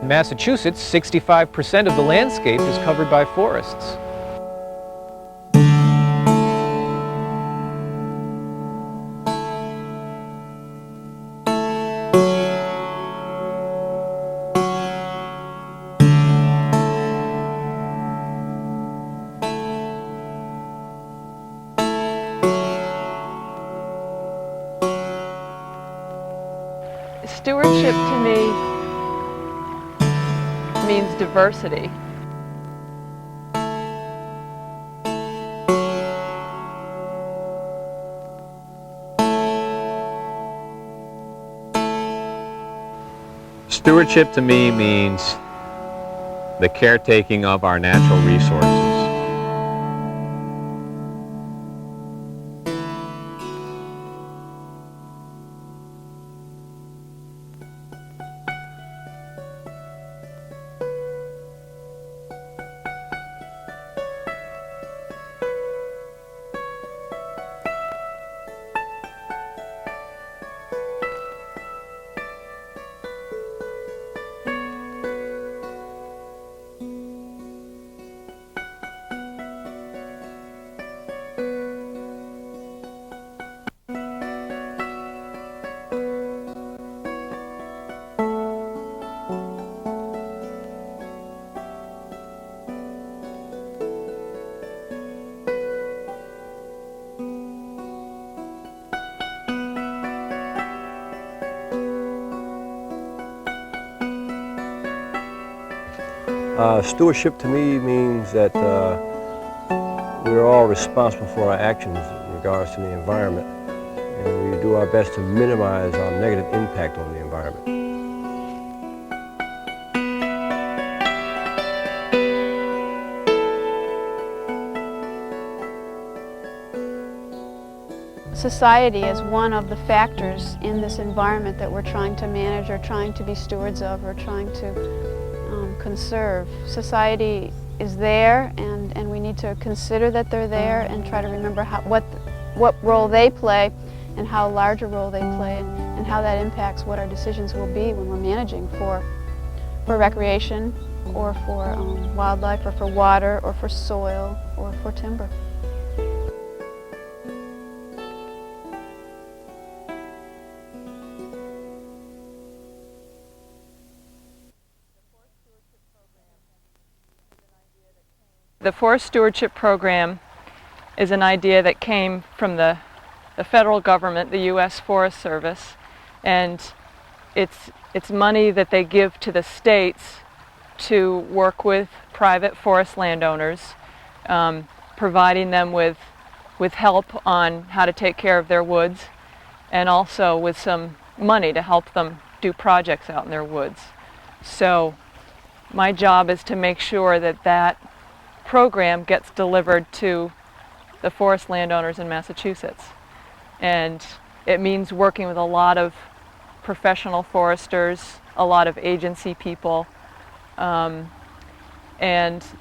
In Massachusetts, 65% of the landscape is covered by forests. Stewardship to me means diversity. Stewardship to me means the caretaking of our natural resources. Stewardship to me means that we're all responsible for our actions in regards to the environment, and we do our best to minimize our negative impact on the environment. Society is one of the factors in this environment that we're trying to manage or trying to be stewards of or trying to conserve. Society is there, and we need to consider that they're there and try to remember what role they play and how large a role they play and how that impacts what our decisions will be when we're managing for recreation or for wildlife or for water or for soil or for timber. The Forest Stewardship Program is an idea that came from the federal government, the U.S. Forest Service, and it's money that they give to the states to work with private forest landowners, providing them with help on how to take care of their woods, and also with some money to help them do projects out in their woods. So my job is to make sure that that program gets delivered to the forest landowners in Massachusetts. And it means working with a lot of professional foresters, a lot of agency people, and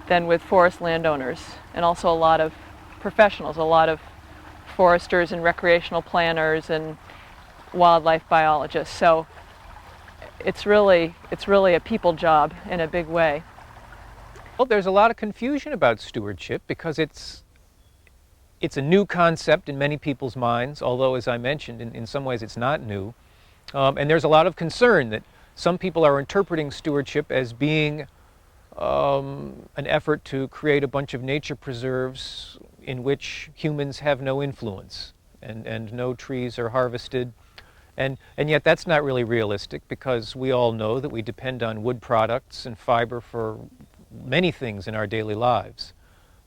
then with forest landowners, and also a lot of professionals, a lot of foresters and recreational planners and wildlife biologists. So it's really a people job in a big way. Well, there's a lot of confusion about stewardship because it's a new concept in many people's minds, although, as I mentioned, in some ways it's not new. And there's a lot of concern that some people are interpreting stewardship as being an effort to create a bunch of nature preserves in which humans have no influence and no trees are harvested. And yet that's not really realistic, because we all know that we depend on wood products and fiber for many things in our daily lives.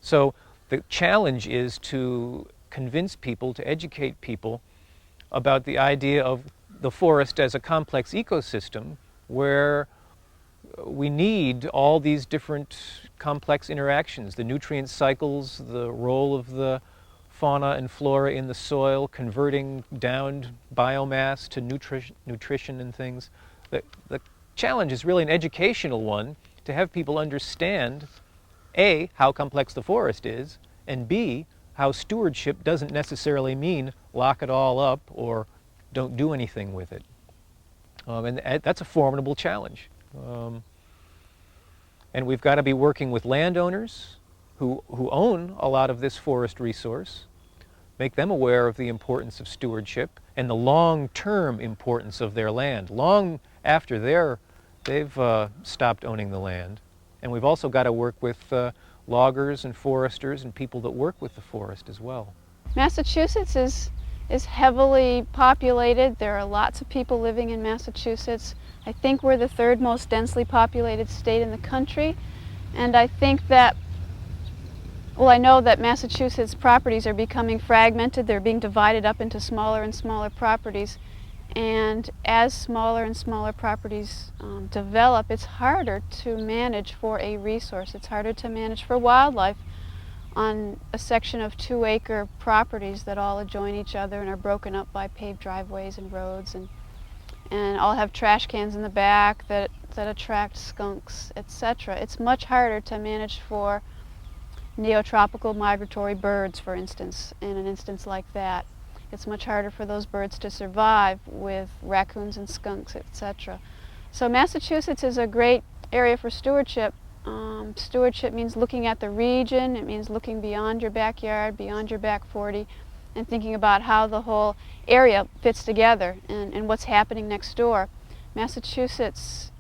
So the challenge is to convince people, to educate people about the idea of the forest as a complex ecosystem where we need all these different complex interactions, the nutrient cycles, the role of the fauna and flora in the soil, converting downed biomass to nutrition and things. The challenge is really an educational one, to have people understand, A, how complex the forest is, and B, how stewardship doesn't necessarily mean lock it all up or don't do anything with it. And that's a formidable challenge. And we've got to be working with landowners who own a lot of this forest resource, make them aware of the importance of stewardship and the long-term importance of their land, long after they've stopped owning the land. And we've also got to work with loggers and foresters and people that work with the forest as well. Massachusetts is heavily populated. There are lots of people living in Massachusetts. I think we're the third most densely populated state in the country. And I think that, well, I know that Massachusetts properties are becoming fragmented. They're being divided up into smaller and smaller properties. And as smaller and smaller properties develop, it's harder to manage for a resource. It's harder to manage for wildlife on a section of 2-acre properties that all adjoin each other and are broken up by paved driveways and roads and all have trash cans in the back that attract skunks, etc. It's much harder to manage for neotropical migratory birds, for instance, in an instance like that. It's much harder for those birds to survive with raccoons and skunks, etc. So Massachusetts is a great area for stewardship. Stewardship means looking at the region. It means looking beyond your backyard, beyond your back 40, and thinking about how the whole area fits together and what's happening next door. Massachusetts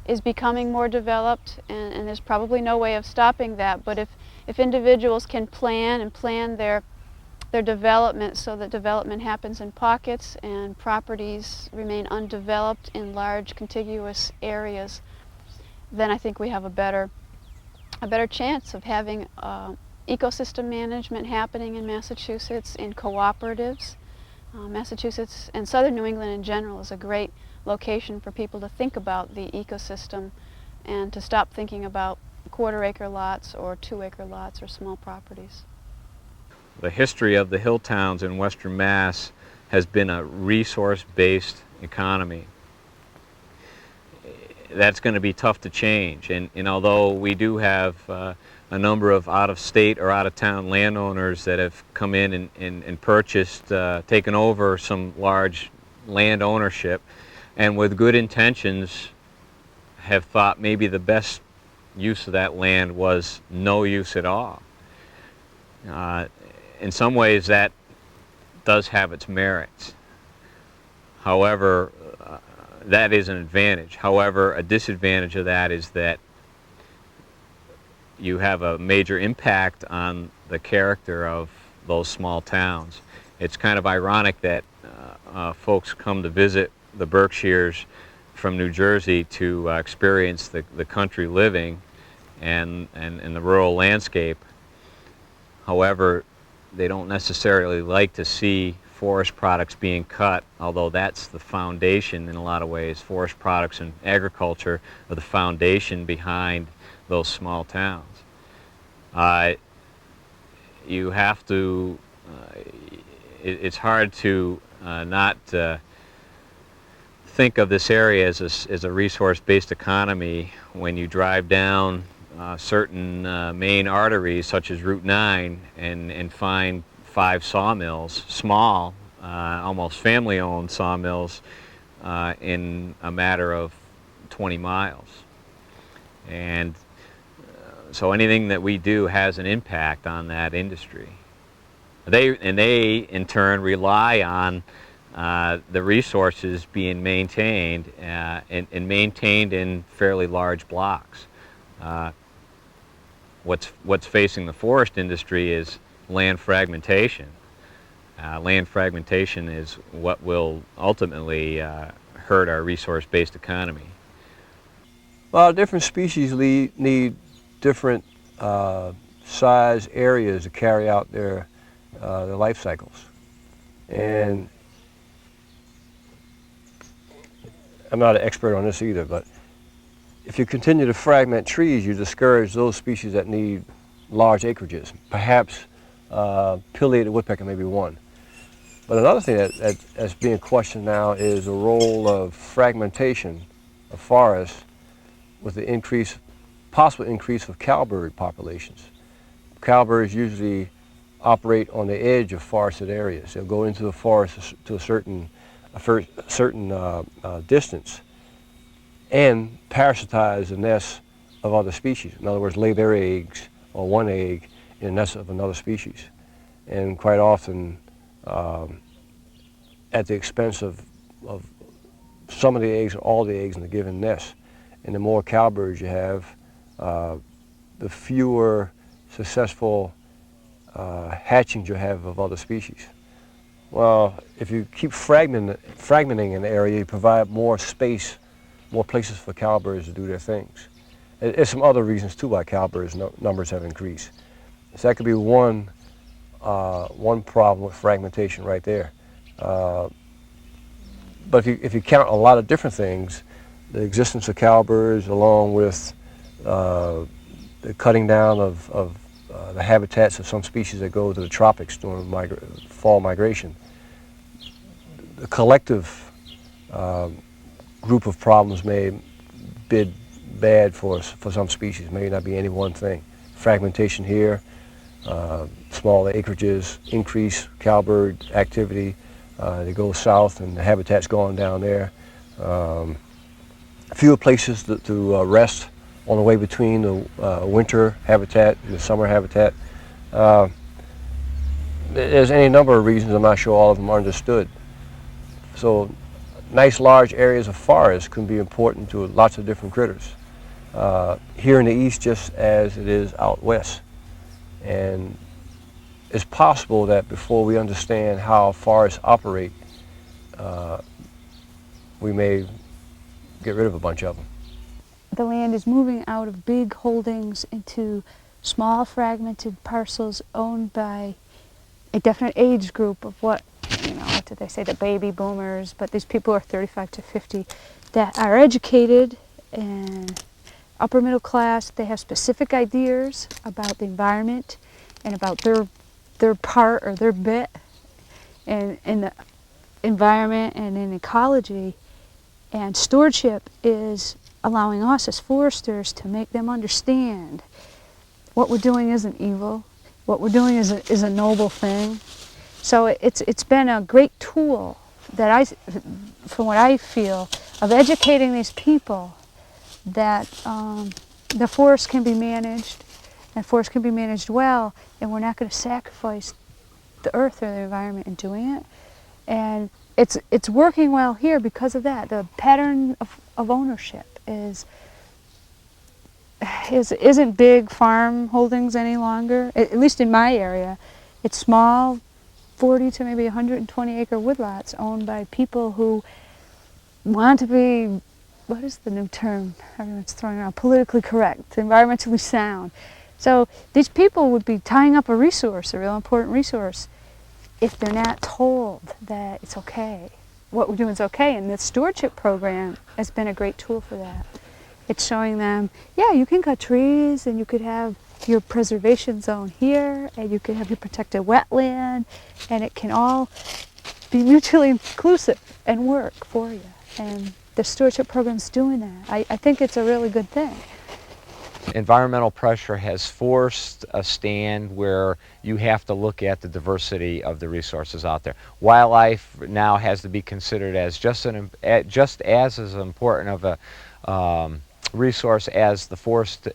is becoming more developed, and there's probably no way of stopping that. But if individuals can plan their development so that development happens in pockets and properties remain undeveloped in large contiguous areas, then I think we have a better chance of having ecosystem management happening in Massachusetts in cooperatives. Massachusetts and southern New England in general is a great location for people to think about the ecosystem and to stop thinking about 1/4-acre lots or 2-acre lots or small properties. The history of the hill towns in western Mass has been a resource-based economy. That's going to be tough to change, and although we do have a number of out-of-state or out-of-town landowners that have come in and purchased, taken over some large land ownership, and with good intentions have thought maybe the best use of that land was no use at all. In some ways that does have its merits. However, that is an advantage. However, a disadvantage of that is that you have a major impact on the character of those small towns. It's kind of ironic that folks come to visit the Berkshires from New Jersey to experience the country living and the rural landscape. However, they don't necessarily like to see forest products being cut, although that's the foundation in a lot of ways. Forest products and agriculture are the foundation behind those small towns. You have to, it's hard to not think of this area as a resource-based economy when you drive down certain main arteries such as Route 9 and find 5 sawmills, small, almost family-owned sawmills in a matter of 20 miles. And so anything that we do has an impact on that industry. They in turn rely on the resources being maintained and maintained in fairly large blocks. What's facing the forest industry is land fragmentation. Land fragmentation is what will ultimately hurt our resource-based economy. Well, different species need different size areas to carry out their life cycles. And I'm not an expert on this either, but if you continue to fragment trees, you discourage those species that need large acreages. Perhaps pileated woodpecker may be one. But another thing that's being questioned now is the role of fragmentation of forests with the possible increase of cowbird populations. Cowbirds usually operate on the edge of forested areas. They'll go into the forest to a certain distance and parasitize the nests of other species. In other words, lay their eggs or one egg in a nest of another species. And quite often at the expense of some of the eggs or all the eggs in a given nest. And the more cowbirds you have, the fewer successful hatchings you have of other species. Well, if you keep fragmenting an area, you provide more space, more places for cowbirds to do their things. There's some other reasons too why cowbirds numbers have increased. So that could be one problem with fragmentation right there. But if you count a lot of different things, the existence of cowbirds along with the cutting down of the habitats of some species that go to the tropics during fall migration, the collective group of problems may bid bad for some species. Maybe not be any one thing. Fragmentation here, smaller acreages, increase cowbird activity. They go south and the habitat's going down there. Fewer places to rest on the way between the winter habitat and the summer habitat. There's any number of reasons. I'm not sure all of them are understood. So nice large areas of forest can be important to lots of different critters. Here in the east just as it is out west. And it's possible that before we understand how forests operate, we may get rid of a bunch of them. The land is moving out of big holdings into small fragmented parcels owned by a definite age group of what did they say, the baby boomers, but these people are 35 to 50 that are educated and upper middle class. They have specific ideas about the environment and about their part or their bit in the environment and in ecology. And stewardship is allowing us as foresters to make them understand what we're doing isn't evil, what we're doing is a noble thing. So it's been a great tool that from what I feel, of educating these people that the forest can be managed, and forest can be managed well, and we're not going to sacrifice the earth or the environment in doing it. And it's working well here because of that. The pattern of ownership isn't big farm holdings any longer, at least in my area. It's small, 40 to maybe 120 acre woodlots owned by people who want to be, what is the new term everyone's throwing around, politically correct, environmentally sound. So these people would be tying up a resource, a real important resource, if they're not told that it's okay. What we're doing is okay, and the stewardship program has been a great tool for that. It's showing them, yeah, you can cut trees, and you could have your preservation zone here, and you can have your protected wetland, and it can all be mutually inclusive and work for you. And the stewardship program's doing that. I think it's a really good thing. Environmental pressure has forced a stand where you have to look at the diversity of the resources out there. Wildlife now has to be considered as just as important of a resource as the forest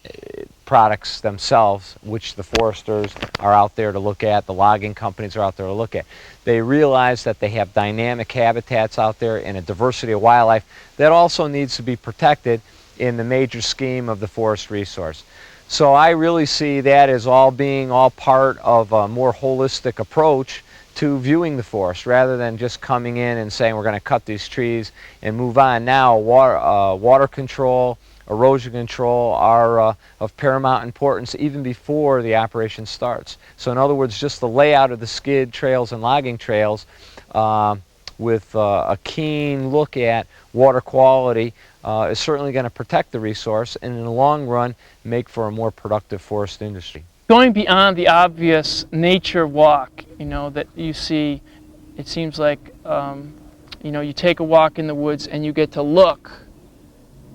products themselves, which the foresters are out there to look at, the logging companies are out there to look at. They realize that they have dynamic habitats out there and a diversity of wildlife that also needs to be protected in the major scheme of the forest resource. So I really see that as all part of a more holistic approach to viewing the forest, rather than just coming in and saying we're going to cut these trees and move on. Now water control, erosion control are of paramount importance even before the operation starts. So in other words, just the layout of the skid trails and logging trails with a keen look at water quality is certainly going to protect the resource and in the long run make for a more productive forest industry. Going beyond the obvious nature walk, that you see, it seems like, you take a walk in the woods and you get to look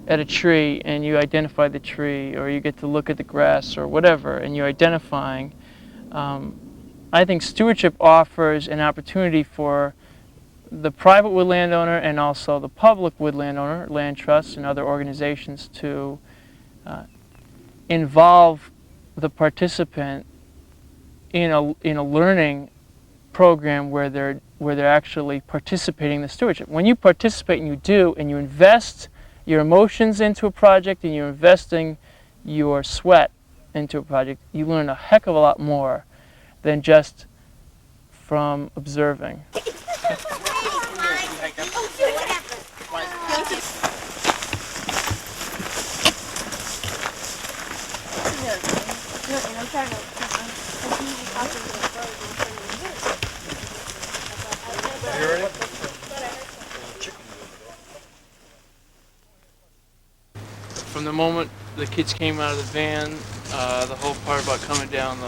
at a tree and you identify the tree, or you get to look at the grass or whatever and you're identifying. I think stewardship offers an opportunity for the private wood landowner and also the public wood landowner, land trusts and other organizations to involve the participant in a learning program where they're actually participating in the stewardship. When you participate and you invest your emotions into a project and you're investing your sweat into a project, you learn a heck of a lot more than just from observing. From the moment the kids came out of the van, the whole part about coming down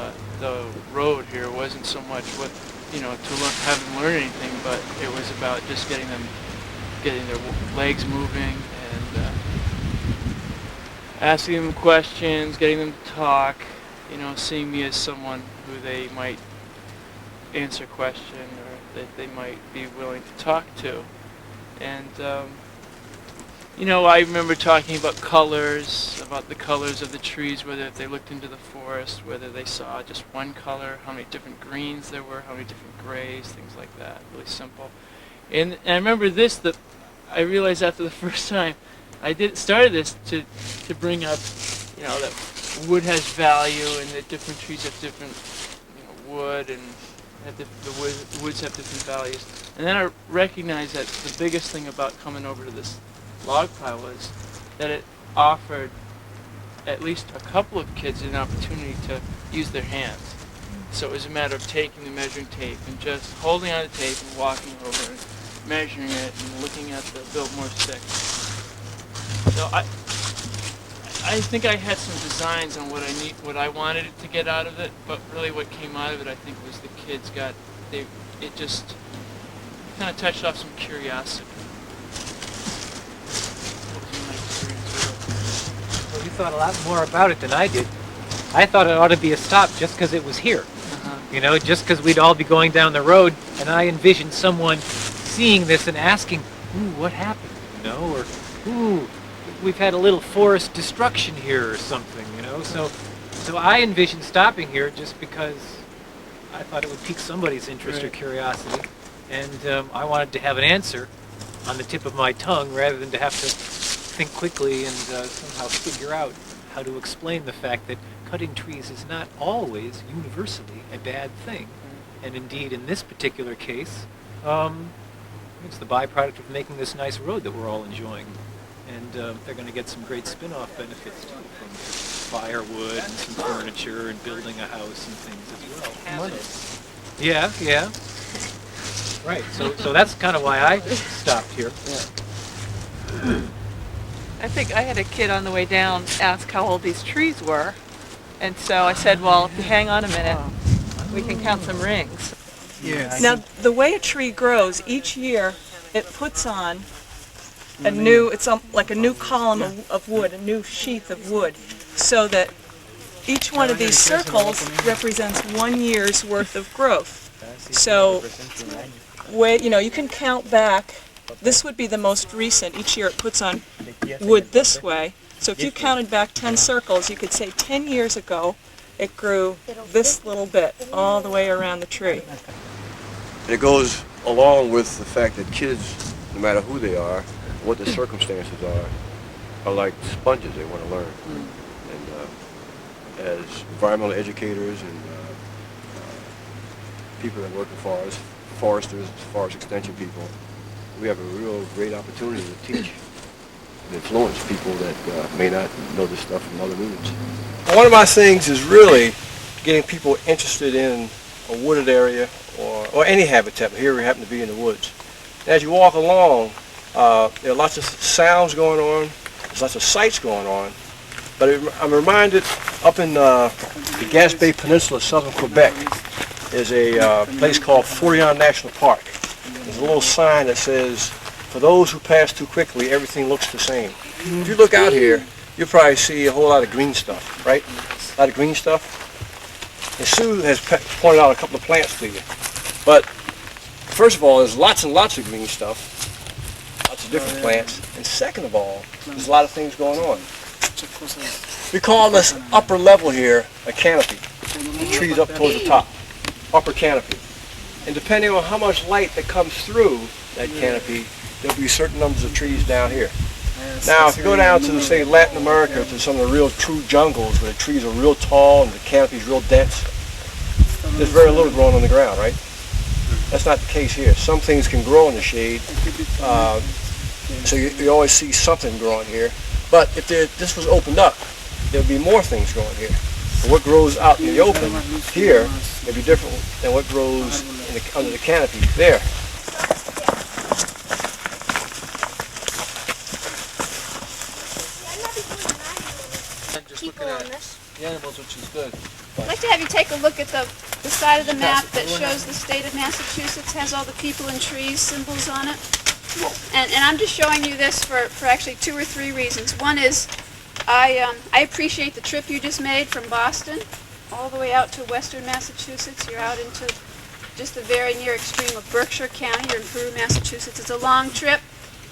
the road here wasn't so much what, to have them learn anything, but it was about just getting their legs moving and asking them questions, getting them to talk, seeing me as someone who they might answer a question or that they might be willing to talk to. And I remember talking about the colors of the trees, whether if they looked into the forest, whether they saw just one color, how many different greens there were, how many different grays, things like that, really simple. And I remember that I realized after the first time, I started this to bring up, that wood has value and that different trees have different, wood and the woods have different values. And then I recognized that the biggest thing about coming over to this log pile was that it offered at least a couple of kids an opportunity to use their hands. So it was a matter of taking the measuring tape and just holding on the tape and walking over and measuring it and looking at the Biltmore stick. So I think I had some designs on what I wanted it to get out of it, but really what came out of it I think was the kids it just kind of touched off some curiosity. Well, you thought a lot more about it than I did. I thought it ought to be a stop just because it was here. Just because we'd all be going down the road, and I envisioned someone seeing this and asking, "Ooh, what happened?" Or, "Ooh, we've had a little forest destruction here or something." So I envisioned stopping here just because I thought it would pique somebody's interest or curiosity, and I wanted to have an answer on the tip of my tongue rather than to have to think quickly and somehow figure out how to explain the fact that cutting trees is not always universally a bad thing. And indeed, in this particular case, it's the byproduct of making this nice road that we're all enjoying. And they're going to get some great spin-off benefits too, from firewood and some furniture and building a house and things as well. So, yeah. Right, so that's kind of why I stopped here. Yeah. I think I had a kid on the way down ask how old these trees were. And so I said, well, if you hang on a minute, we can count some rings. Yes. Now, the way a tree grows, each year it puts on a new, it's like a new column of wood, a new sheath of wood, so that each one of these circles represents 1 year's worth of growth. So, you can count back. This would be the most recent. Each year it puts on wood this way. So if you counted back 10 circles, you could say 10 years ago it grew this little bit all the way around the tree. It goes along with the fact that kids, no matter who they are, what the circumstances are like sponges. They want to learn. And as environmental educators and people that work for us, foresters, forest extension people, we have a real great opportunity to teach and influence people that may not know this stuff from other means. One of my things is really getting people interested in a wooded area or any habitat. Here we happen to be in the woods. As you walk along, there are lots of sounds going on, there's lots of sights going on, but I'm reminded up in the Gaspé Peninsula, southern Quebec, is a place called Forillon National Park. There's a little sign that says, "For those who pass too quickly, everything looks the same." If you look out here, you'll probably see a whole lot of green stuff, right? A lot of green stuff. And Sue has pointed out a couple of plants to you. But first of all, there's lots and lots of green stuff, lots of different plants. And second of all, there's a lot of things going on. We call this upper level here a canopy. The trees up towards the top, upper canopy. And depending on how much light that comes through that canopy, there'll be certain numbers of trees down here. Now, if you go down to, say, Latin America, to some of the real true jungles where the trees are real tall and the canopy is real dense, there's very little growing on the ground, right? That's not the case here. Some things can grow in the shade, so you always see something growing here. But if this was opened up, there'd be more things growing here. But what grows out in the open here may be different than what grows under the canopy there. Just looking at the animals, which is good. I'd like to have you take a look at the side of the map that shows the state of Massachusetts, has all the people and trees symbols on it. And I'm just showing you this for actually 2 or 3 reasons. One is I appreciate the trip you just made from Boston all the way out to western Massachusetts. You're out into just the very near extreme of Berkshire County. You're in Peru, Massachusetts. It's a long trip.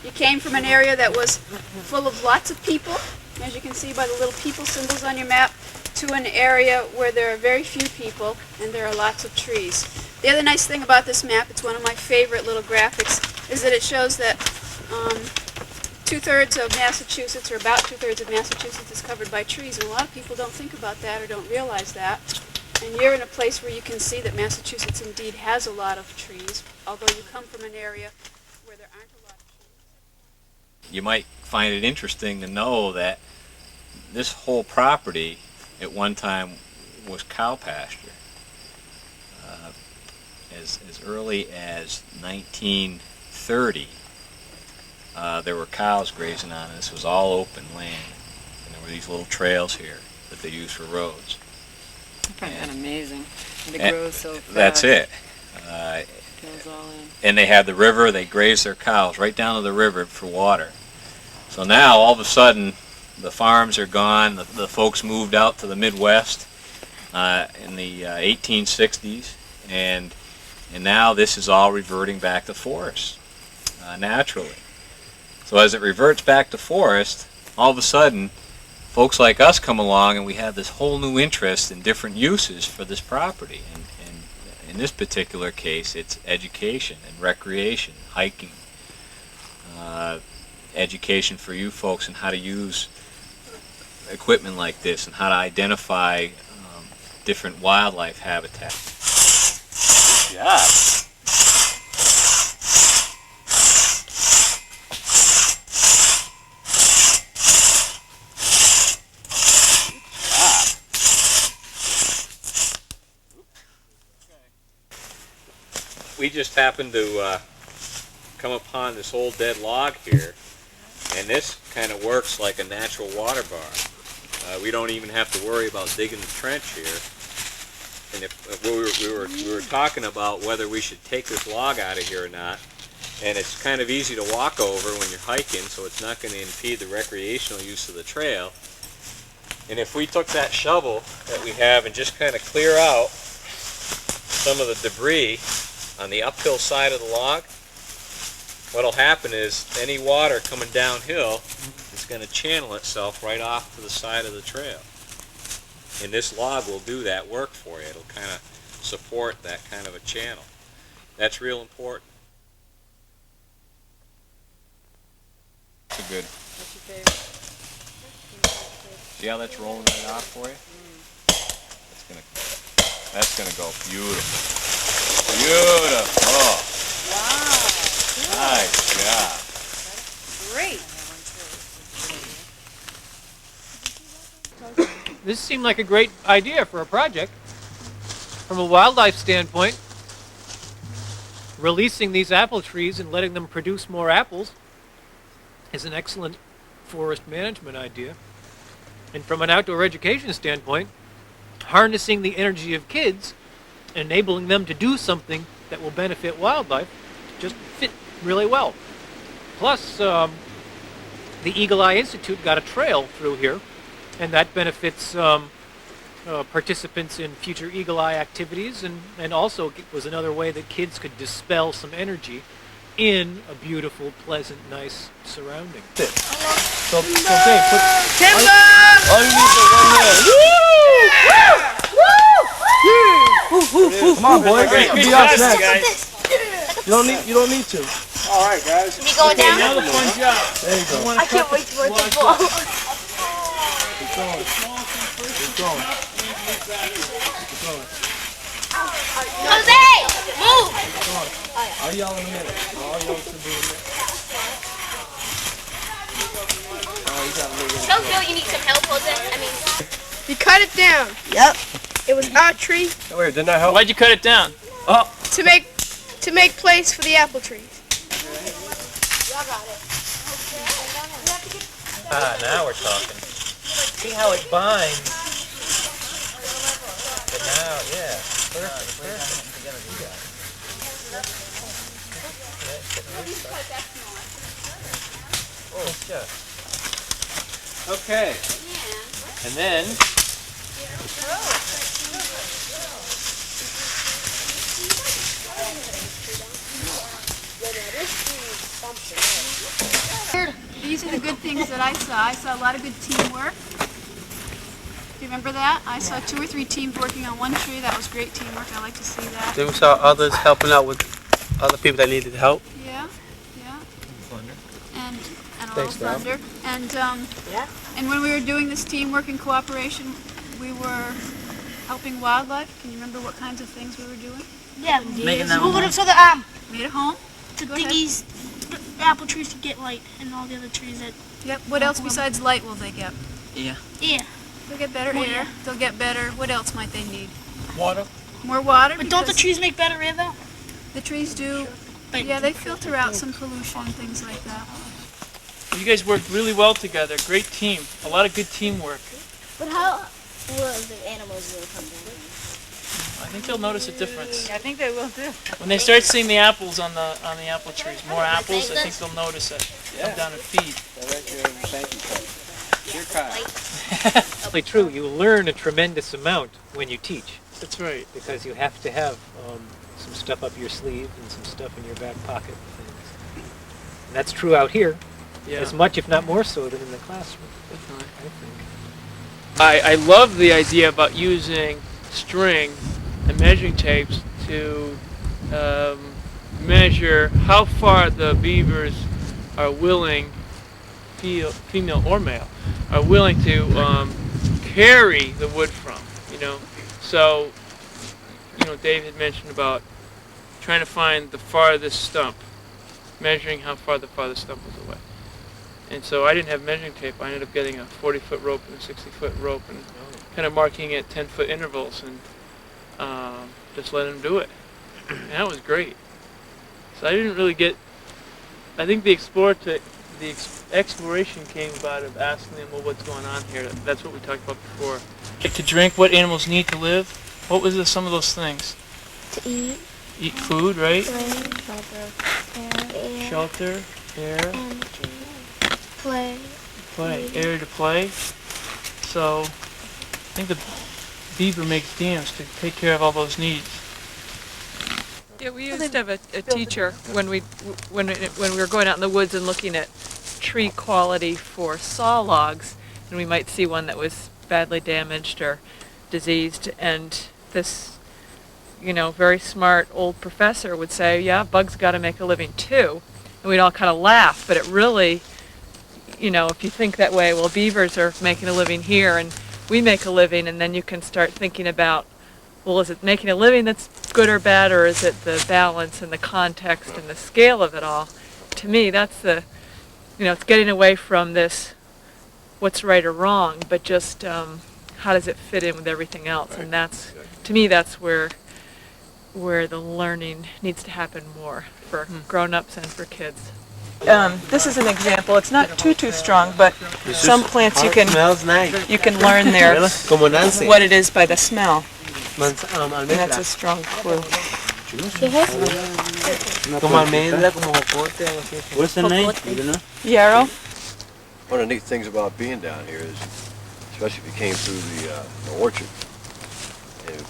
You came from an area that was full of lots of people, as you can see by the little people symbols on your map, to an area where there are very few people and there are lots of trees. The other nice thing about this map, it's one of my favorite little graphics, is that it shows that 2/3 of Massachusetts, or about 2/3 of Massachusetts, is covered by trees, and a lot of people don't think about that or don't realize that. And you're in a place where you can see that Massachusetts indeed has a lot of trees, although you come from an area where there aren't a lot of trees. You might find it interesting to know that this whole property at one time was cow pasture. As early as 1930, there were cows grazing on it. This was all open land, and there were these little trails here that they used for roads. I find that amazing. And it grows so fast. That's it. It goes all in. And they had the river. They grazed their cows right down to the river for water. So now, all of a sudden, the farms are gone. The folks moved out to the Midwest in the 1860s, and now this is all reverting back to forest naturally. So as it reverts back to forest, all of a sudden, folks like us come along and we have this whole new interest in different uses for this property. And in this particular case, it's education and recreation, hiking, education for you folks and how to use equipment like this and how to identify different wildlife habitat. Good job. We just happened to come upon this old dead log here, and this kind of works like a natural water bar. We don't even have to worry about digging the trench here. And if we were talking about whether we should take this log out of here or not, and it's kind of easy to walk over when you're hiking, so it's not going to impede the recreational use of the trail. And if we took that shovel that we have and just kind of clear out some of the debris on the uphill side of the log, what'll happen is any water coming downhill is going to channel itself right off to the side of the trail. And this log will do that work for you. It'll kind of support that kind of a channel. That's real important. That's good. What's your favorite? See how that's rolling right off for you? That's gonna go beautiful. Beautiful. Wow. Nice job. Great. This seemed like a great idea for a project. From a wildlife standpoint, releasing these apple trees and letting them produce more apples is an excellent forest management idea. And from an outdoor education standpoint, harnessing the energy of kids, enabling them to do something that will benefit wildlife, just fit really well. Plus, the Eagle Eye Institute got a trail through here, and that benefits participants in future Eagle Eye activities, and also was another way that kids could dispel some energy in a beautiful, pleasant, nice surrounding. So Dave, put all you need is one hand. Come on, boys. Be us next. You don't need to. All right, guys. Is he going down? Another fun job. There you go. I can't wait to work the ball. Keep going. Keep going. Keep going. Jose, move! I'll yell in a minute. I'll yell to do in a minute. Don't feel you need some help, Jose. I mean, You cut it down. yep. It was our tree Oh, wait, didn't that help? Why'd you cut it down? to make place for the apple trees. Ah, now we're talking. See how it binds. But now, yeah, perfect, perfect. Nice job. Okay. And then, These are the good things that I saw. I saw a lot of good teamwork. Do you remember that? I saw 2 or 3 teams working on one tree. That was great teamwork. I like to see that. Then we saw others helping out with other people that needed help. Yeah, yeah. And a little Thanks, Dad. thunder. And when we were doing this teamwork and cooperation, we were helping wildlife. Can you remember what kinds of things we were doing? Yeah, Making them move it so the Made a home. the Go ahead. thingies, the apple trees to get light, and all the other trees that. Yep. What else besides light will they get? Yeah. They'll get better More air. air. They'll get better. What else might they need? Water. More water. But don't the because trees make better air though? the trees do? Like, Yeah, they filter out some pollution and things like that. You guys worked really well together. Great team. A lot of good teamwork. But how will the animals will come down? I think they'll notice a difference. I think they will too. When they start seeing the apples on the apple trees, more apples, I think they'll notice it. Come down and feed. really true, you learn a tremendous amount when you teach, That's right. because you have to have some stuff up your sleeve and some stuff in your back pocket and things. And that's true out here, Yeah. as much if not more so than in the classroom, Definitely. I think. I love the idea about using string and measuring tapes to measure how far the beavers are willing, female or male, are willing to carry the wood from, you know. So, you know, Dave had mentioned about trying to find the farthest stump, measuring how far the farthest stump was away. And so I didn't have measuring tape. I ended up getting a 40-foot rope and a 60-foot rope and kind of marking at 10-foot intervals and just letting them do it. And that was great. So I didn't really get, I think the exploration came about of asking them, well, what's going on here? That's what we talked about before. Like to drink, what animals need to live. What was some of those things? To eat, Eat food, right? air, Shelter, air, and play. play, air to play. So I think the beaver makes dams to take care of all those needs. Yeah, we used to have a teacher when we were going out in the woods and looking at tree quality for saw logs, and we might see one that was badly damaged or diseased, and this, you know, very smart old professor would say, yeah, bugs got to make a living too, and we'd all kind of laugh, but it really, you know, if you think that way, well, beavers are making a living here and we make a living, and then you can start thinking about, well, is it making a living that's good or bad, or is it the balance and the context and the scale of it all? To me, that's the, you know, it's getting away from this what's right or wrong, but just how does it fit in with everything else? And that's, to me, that's where the learning needs to happen more for grown-ups and for kids. This is an example. It's not too strong, but some plants you can learn their what it is by the smell. And that's a strong clue. What's the name? Yarrow? One of the neat things about being down here is, especially if you came through the orchard, and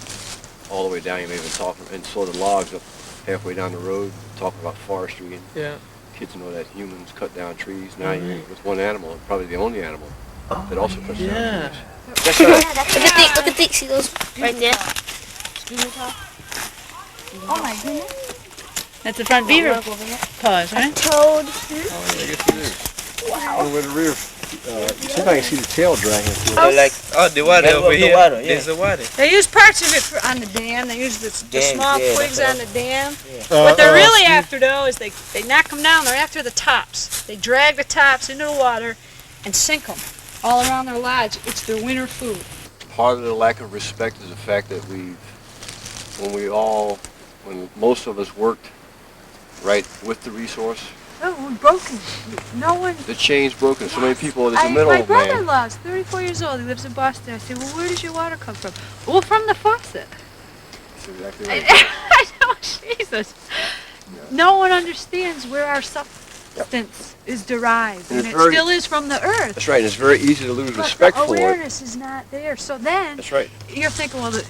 all the way down, you may even talk and saw the logs up halfway down the road, talking about forestry, and Yeah. kids know that humans cut down trees. Now you're with one animal, probably the only animal that also cuts down trees. That's right. Look at the, see those right there? Oh my goodness. That's the front beaver paws, right? Toad. Oh, yeah, I guess it is. Wow. Where the rear, sometimes you see the tail dragging through. The water over here. water, yeah. There's the water. They use parts of it on the dam. They use the small yeah, twigs that's on the dam. What they're really after, though, is they knock them down. They're after the tops. They drag the tops into the water and sink them all around their lodge. It's their winter food. Part of the lack of respect is the fact that when most of us worked right with the resource, Oh, we're broken. No one. the chain's broken. So many people, there's a My middleman. brother-in-law is 34 years old. He lives in Boston. I said, well, where does your water come from? Well, from the faucet. That's exactly right. I know, Jesus. No one understands where our substance is derived, And and it's it very- still is from the earth. That's right. And it's very easy to lose But respect the for it. awareness is not there. So then That's right. you're thinking, well, the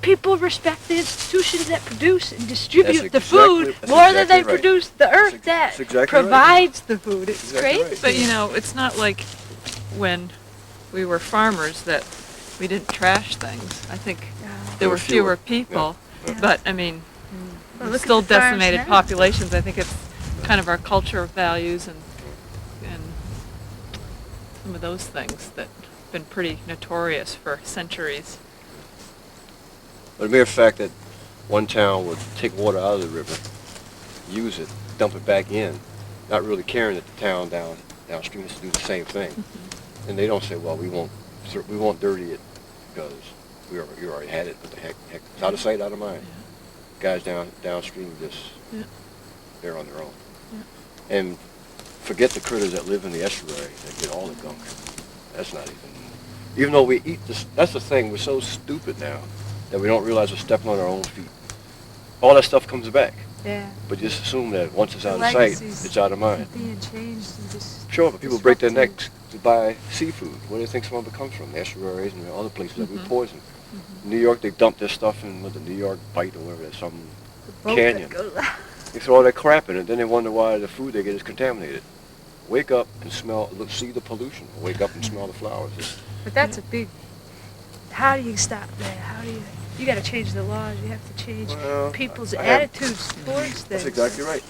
people respect the institutions that produce and distribute the That's food exactly more than right. they produce the earth that that's exactly right. provides the food. It's Exactly crazy. right. But you know, it's not like when we were farmers that we didn't trash things. I think there were fewer people, but I mean, Well, we look at still the farms decimated now. populations. I think it's kind of our culture values and some of those things that have been pretty notorious for centuries. But the mere fact that one town would take water out of the river, use it, dump it back in, not really caring that the town downstream is to do the same thing, and they don't say, well, we won't dirty it because you already had it. What the heck? It's out of sight, out of mind. Guys downstream just they're on their own, and forget the critters that live in the estuary that get all the gunk. That's not even though we eat this. That's the thing. We're so stupid now that we don't realize we're stepping on our own feet. All that stuff comes back. Yeah. But just assume that once it's out of sight, Legacies it's out of mind. being changed and just Sure, but people break their disrupted. necks to buy seafood. Where do they think some of it comes from? The estuaries and the other places that we poison. New York, they dump their stuff in with the New York Bight or whatever, there's some boat canyon. that goes- They throw all that crap in it, then they wonder why the food they get is contaminated. Wake up and see the pollution. Wake up and smell the flowers. But that's a big. How do you stop that? You got to change the laws. You have to change Well, people's I have- attitudes towards That's things. exactly right.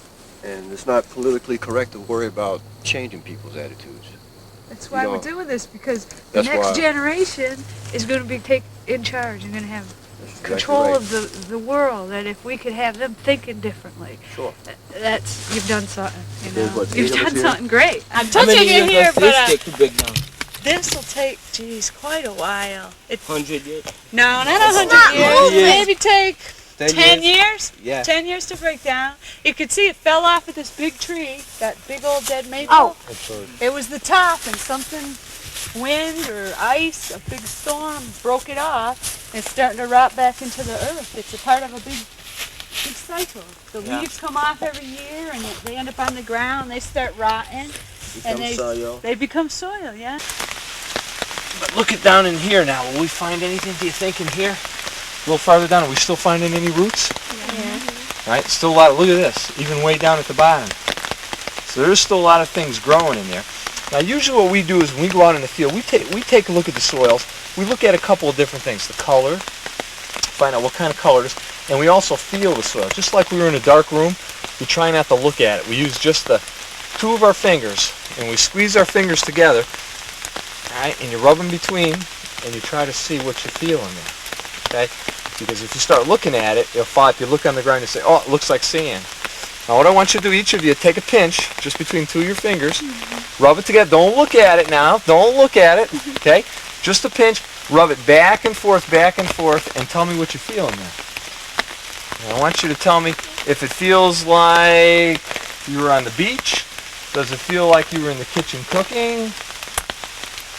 And it's not politically correct to worry about changing people's attitudes. That's why You we're know, doing this, because the that's next why- generation is going to be in charge and going to have That's exactly control right. of the world. And if we could have them thinking differently, Sure. you've done something. You There's know, what, you've 8 of us done here? something great. I'm How touching many it years here, does but this take to break down? this will take, quite a while. 100 years? No, not 100 years. Maybe take 10 years. Yeah. 10 years to break down. You could see it fell off of this big tree, that big old dead maple. Oh. It was the top, and something, wind or ice, a big storm broke it off. It's starting to rot back into the earth. It's a part of a big cycle. The leaves come off every year, and they end up on the ground. They start rotting, and they become soil. Yeah. But look it down in here now. Will we find anything, do you think, in here? A little farther down, are we still finding any roots? Yeah. Right, still a lot of, look at this, even way down at the bottom. So there's still a lot of things growing in there. Now usually what we do is when we go out in the field, we take a look at the soils. We look at a couple of different things, the color, find out what kind of color it is, and we also feel the soil. Just like we were in a dark room, we try not to look at it. We use just the two of our fingers, and we squeeze our fingers together, all right, and you rub them between, and you try to see what you feel in there, okay? Because if you start looking at it, it'll fall. If you look on the ground and say, oh, it looks like sand. Now what I want you to do, each of you, take a pinch, just between two of your fingers, rub it together. Don't look at it now. Don't look at it, okay? Just a pinch, rub it back and forth, and tell me what you feel in there. And I want you to tell me if it feels like you were on the beach. Does it feel like you were in the kitchen cooking?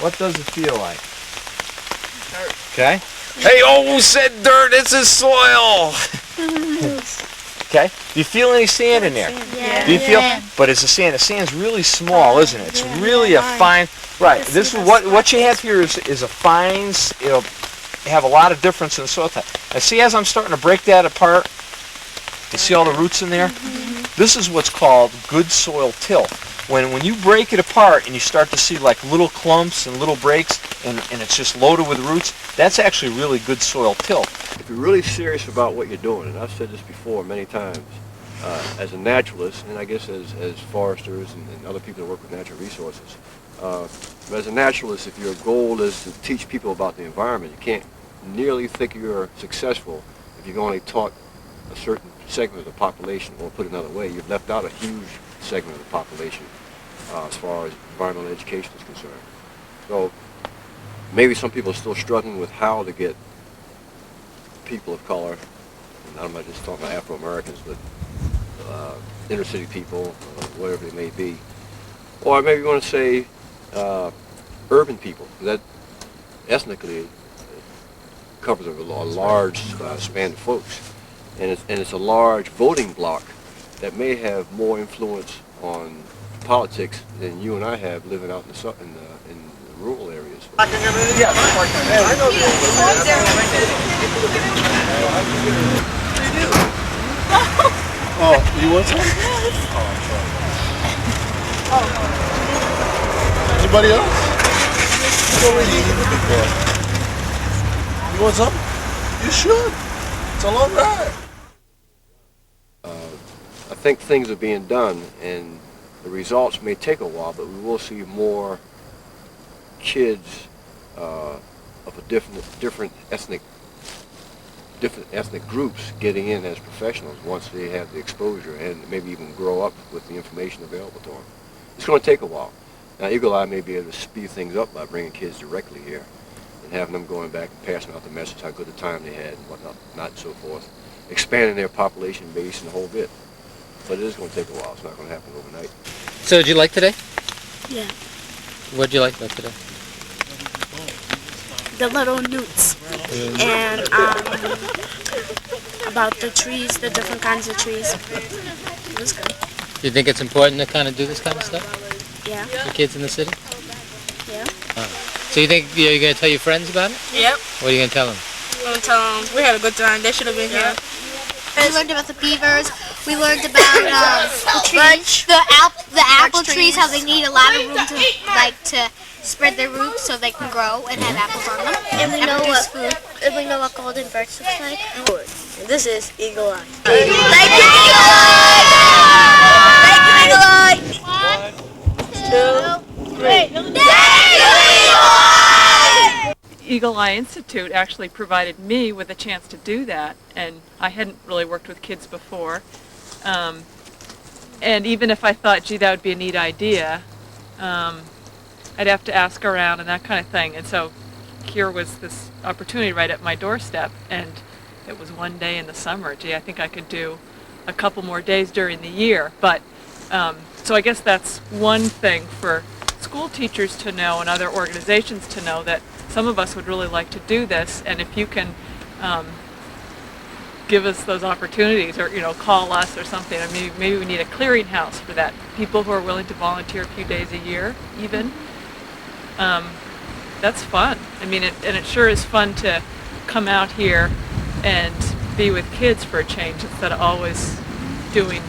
What does it feel like? Okay? Hey, oh, said dirt, it's a soil! Okay? Do you feel any sand in there? Yeah. Do you feel? But it's the sand's really small, isn't it? It's really a fine, right, this is what you have here is a fine, it'll have a lot of difference in the soil type. And see, as I'm starting to break that apart, You see all the roots in there? This is what's called good soil till. When you break it apart and you start to see like little clumps and little breaks and it's just loaded with roots, that's actually really good soil till. If you're really serious about what you're doing, and I've said this before many times, as a naturalist, and I guess as foresters and other people that work with natural resources, but as a naturalist, if your goal is to teach people about the environment, you can't nearly think you're successful if you've only taught a certain segment of the population, or put another way, you've left out a huge segment of the population as far as environmental education is concerned. So maybe some people are still struggling with how to get people of color, and I'm not just talking about Afro-Americans, but inner city people, whatever they may be, or maybe you want to say urban people, that ethnically covers a large span of folks, and it's a large voting bloc that may have more influence on politics than you and I have living out in the rural areas. Oh, you want some? Anybody else? Go already eating the big boy. You want some? You should. It's a long ride. I think things are being done, and the results may take a while, but we will see more kids of a different ethnic groups getting in as professionals once they have the exposure and maybe even grow up with the information available to them. It's going to take a while. Now, Eagle Eye may be able to speed things up by bringing kids directly here and having them going back and passing out the message how good a time they had and whatnot, and so forth, expanding their population base and the whole bit. But it is going to take a while. It's not going to happen overnight. So did you like today? Yeah. What did you like about today? The little newts. And about the trees, the different kinds of trees. It was good. Do you think it's important to kind of do this kind of stuff? Yeah. For kids in the city? Yeah. So you think you're going to tell your friends about it? Yep. What are you going to tell them? I'm going to tell them we had a good time. They should have been here. We learned about the beavers. We learned about the trees, the apple trees, how they need a lot of room to spread their roots so they can grow and have apples on them. And we know what golden birch looks like. And this is Eagle Eye. Thank you, Eagle Eye! 1, 2, 3. Eagle Eye Institute actually provided me with a chance to do that, and I hadn't really worked with kids before. And even if I thought, gee, that would be a neat idea, I'd have to ask around and that kind of thing. And so here was this opportunity right at my doorstep, and it was one day in the summer. Gee, I think I could do a couple more days during the year. But so I guess that's one thing for school teachers to know and other organizations to know, that some of us would really like to do this, and if you can give us those opportunities, or call us or something. I mean, maybe we need a clearinghouse for that. People who are willing to volunteer a few days a year, even. That's fun. I mean, and it sure is fun to come out here and be with kids for a change instead of always doing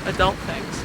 adult things.